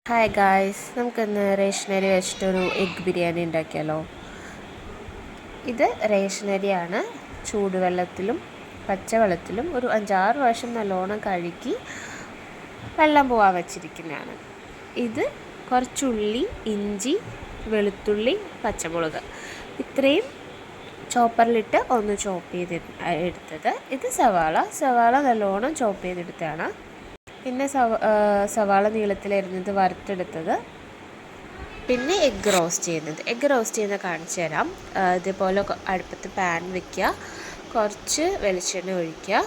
Hi guys, നമുക്കിന്ന് റേഷനരി വെച്ചിട്ടൊരു എഗ് ബിരിയാണി ഉണ്ടാക്കിയാലോ. ഇത് റേഷനരിയാണ്. ചൂടുവെള്ളത്തിലും പച്ചവെള്ളത്തിലും ഒരു 5-6 പ്രാവശ്യം നല്ലോണം കഴുകി വെള്ളം പോകാൻ വെച്ചിരിക്കുന്നതാണ്. ഇത് കുറച്ചുള്ളി, ഇഞ്ചി, വെളുത്തുള്ളി, പച്ചമുളക് ഇത്രയും ചോപ്പറിലിട്ട് ഒന്ന് ചോപ്പ് ചെയ്ത് എടുത്തത്. ഇത് സവാള നല്ലോണം ചോപ്പ് ചെയ്തെടുത്തതാണ്. പിന്നെ സവാള നീളത്തിലരിഞ്ഞത് വറുത്തെടുത്തത്. പിന്നെ എഗ്ഗ് റോസ്റ്റ് ചെയ്യുന്നത് കാണിച്ചു തരാം. ഇതേപോലെ അടുപ്പത്ത് പാൻ വയ്ക്കുക, കുറച്ച് വെളിച്ചെണ്ണ ഒഴിക്കുക,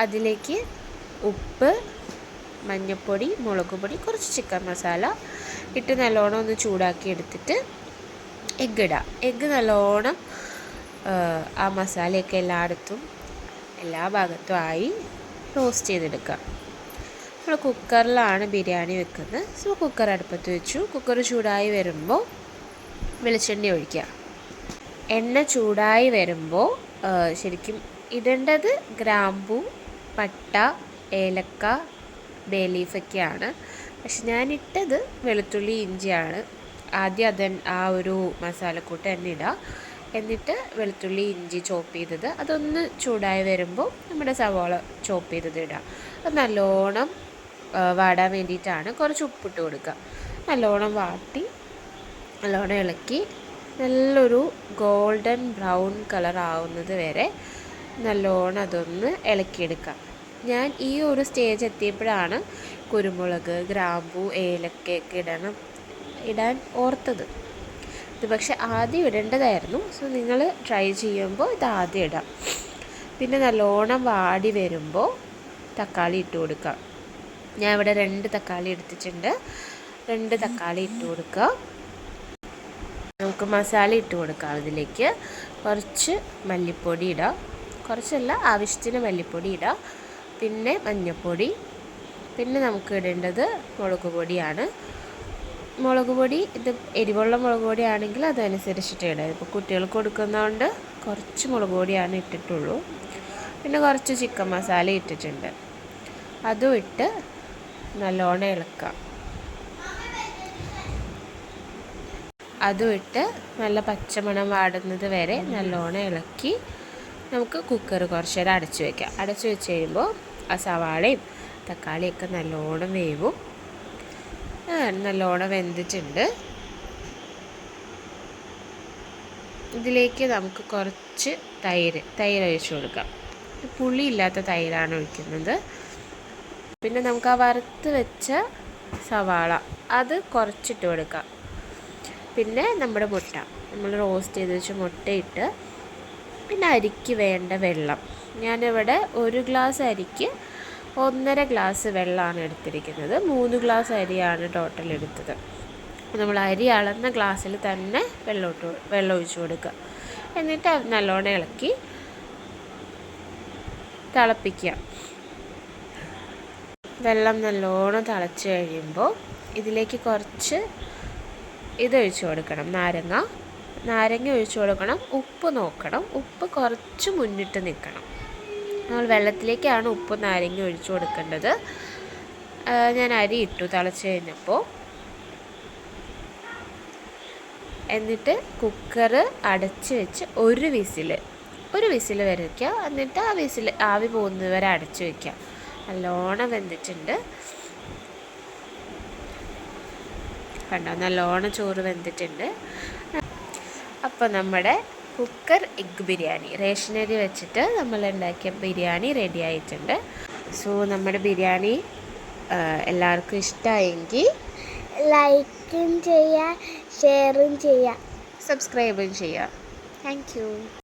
അതിലേക്ക് ഉപ്പ്, മഞ്ഞൾപ്പൊടി, മുളക് പൊടി, കുറച്ച് ചിക്കൻ മസാല ഇട്ട് നല്ലോണം ഒന്ന് ചൂടാക്കി എടുത്തിട്ട് എഗ്ഗ് ഇടുക. എഗ്ഗ് നല്ലോണം ആ മസാലയൊക്കെ എല്ലാ ഭാഗത്തും ആയി റോസ്റ്റ് ചെയ്തെടുക്കുക. നമ്മൾ കുക്കറിലാണ് ബിരിയാണി വെക്കുന്നത്. സോ കുക്കർ അടുപ്പത്ത് വെച്ചു. കുക്കർ ചൂടായി വരുമ്പോൾ വെളിച്ചെണ്ണ ഒഴിക്കുക. എണ്ണ ചൂടായി വരുമ്പോൾ ശരിക്കും ഇടേണ്ടത് ഗ്രാമ്പൂ, പട്ട, ഏലക്ക, ബേ ലീഫൊക്കെയാണ്. പക്ഷെ ഞാനിട്ടത് വെളുത്തുള്ളി, ഇഞ്ചിയാണ്. ആദ്യം ആ ഒരു മസാലക്കൂട്ട് തന്നെ ഇടുക. എന്നിട്ട് വെളുത്തുള്ളി, ഇഞ്ചി ചോപ്പ് ചെയ്തത് അതൊന്ന് ചൂടായി വരുമ്പോൾ നമ്മുടെ സവാള ചോപ്പ് ചെയ്തത് ഇടുക. അത് നല്ലോണം വാടാൻ വേണ്ടിയിട്ടാണ്. കുറച്ച് ഉപ്പിട്ട് കൊടുക്കുക. നല്ലോണം വാട്ടി നല്ലോണം ഇളക്കി നല്ലൊരു ഗോൾഡൻ ബ്രൗൺ കളർ ആവുന്നത് വരെ നല്ലോണം അതൊന്ന് ഇളക്കിയെടുക്കുക. ഞാൻ ഈ ഒരു സ്റ്റേജ് എത്തിയപ്പോഴാണ് കുരുമുളക്, ഗ്രാമ്പൂ, ഏലക്കയൊക്കെ ഇടാൻ ഓർത്തത്. ഇത് പക്ഷെ ആദ്യം ഇടേണ്ടതായിരുന്നു. സോ നിങ്ങൾ ട്രൈ ചെയ്യുമ്പോൾ ഇത് ആദ്യം ഇടാം. പിന്നെ നല്ലോണം വാടി വരുമ്പോൾ തക്കാളി ഇട്ട് കൊടുക്കുക. ഞാൻ ഇവിടെ 2 തക്കാളി എടുത്തിട്ടുണ്ട്. 2 തക്കാളി ഇട്ട് കൊടുക്കുക. നമുക്ക് മസാല ഇട്ട് കൊടുക്കാം. അതിലേക്ക് കുറച്ച് മല്ലിപ്പൊടി ഇടാം. കുറച്ചല്ല, ആവശ്യത്തിന് മല്ലിപ്പൊടി ഇടാം. പിന്നെ മഞ്ഞൾപ്പൊടി. പിന്നെ നമുക്ക് ഇടേണ്ടത് മുളക് പൊടിയാണ്. മുളക് പൊടി ഇത് എരിവുള്ള മുളക് പൊടി ആണെങ്കിൽ അതനുസരിച്ചിട്ട് ഇടാം. ഇപ്പോൾ കുട്ടികൾക്ക് കൊടുക്കുന്നതുകൊണ്ട് കുറച്ച് മുളക് പൊടിയാണ് ഇട്ടിട്ടുള്ളൂ. പിന്നെ കുറച്ച് ചിക്കൻ മസാല ഇട്ടിട്ടുണ്ട്. അതും ഇട്ട് നല്ലോണം ഇളക്കുക. അതും ഇട്ട് നല്ല പച്ചമണം വാടുന്നത് വരെ നല്ലോണം ഇളക്കി നമുക്ക് കുക്കർ കുറച്ച് നേരം അടച്ചു വയ്ക്കാം. അടച്ചു വെച്ച് കഴിയുമ്പോൾ ആ സവാളയും തക്കാളിയൊക്കെ നല്ലോണം വേവും. നല്ലോണം വെന്തിട്ടുണ്ട്. ഇതിലേക്ക് നമുക്ക് കുറച്ച് തൈര് ഒഴിച്ചു കൊടുക്കാം. പുളിയില്ലാത്ത തൈരാണ് ഒഴിക്കുന്നത്. പിന്നെ നമുക്ക് ആ വറുത്ത് വെച്ച സവാള അത് കുറച്ചിട്ട് കൊടുക്കാം. പിന്നെ നമ്മുടെ മുട്ട, നമ്മൾ റോസ്റ്റ് ചെയ്ത് വെച്ച മുട്ടയിട്ട്, പിന്നെ അരിക്ക് വേണ്ട വെള്ളം. ഞാനിവിടെ 1 ഗ്ലാസ് അരിക്ക് 1.5 ഗ്ലാസ് വെള്ളമാണ് എടുത്തിരിക്കുന്നത്. 3 ഗ്ലാസ് അരിയാണ് ടോട്ടൽ എടുത്തത്. നമ്മൾ അരി അളന്ന ഗ്ലാസ്സിൽ തന്നെ വെള്ളം ഒഴിച്ചു കൊടുക്കുക. എന്നിട്ട് നല്ലോണം ഇളക്കി തിളപ്പിക്കുക. വെള്ളം നല്ലോണം തിളച്ച് കഴിയുമ്പോൾ ഇതിലേക്ക് കുറച്ച് ഇതൊഴിച്ച് കൊടുക്കണം. നാരങ്ങ ഒഴിച്ചു കൊടുക്കണം. ഉപ്പ് നോക്കണം. ഉപ്പ് കുറച്ച് മുന്നിട്ട് നിൽക്കണം. നമ്മൾ വെള്ളത്തിലേക്കാണ് ഉപ്പ് നാരങ്ങ ഒഴിച്ചു കൊടുക്കേണ്ടത്. ഞാൻ അരി ഇട്ടു തിളച്ച് കഴിഞ്ഞപ്പോൾ. എന്നിട്ട് കുക്കർ അടച്ച് വെച്ച് ഒരു വിസിൽ വരയ്ക്കുക. എന്നിട്ട് ആ വിസിൽ ആവി പോകുന്നത് വരെ അടച്ച് വയ്ക്കുക. നല്ലോണം വെന്തിട്ടുണ്ട്. കണ്ടോ, നല്ലോണം ചോറ് വെന്തിട്ടുണ്ട്. അപ്പോൾ നമ്മുടെ കുക്കർ എഗ് ബിരിയാണി, റേഷനരി വെച്ചിട്ട് നമ്മൾ ഉണ്ടാക്കിയ ബിരിയാണി റെഡി ആയിട്ടുണ്ട്. സോ നമ്മുടെ ബിരിയാണി എല്ലാവർക്കും ഇഷ്ടമായെങ്കിൽ ലൈക്കും ചെയ്യുക, ഷെയറും ചെയ്യുക, സബ്സ്ക്രൈബും ചെയ്യുക. Thank you.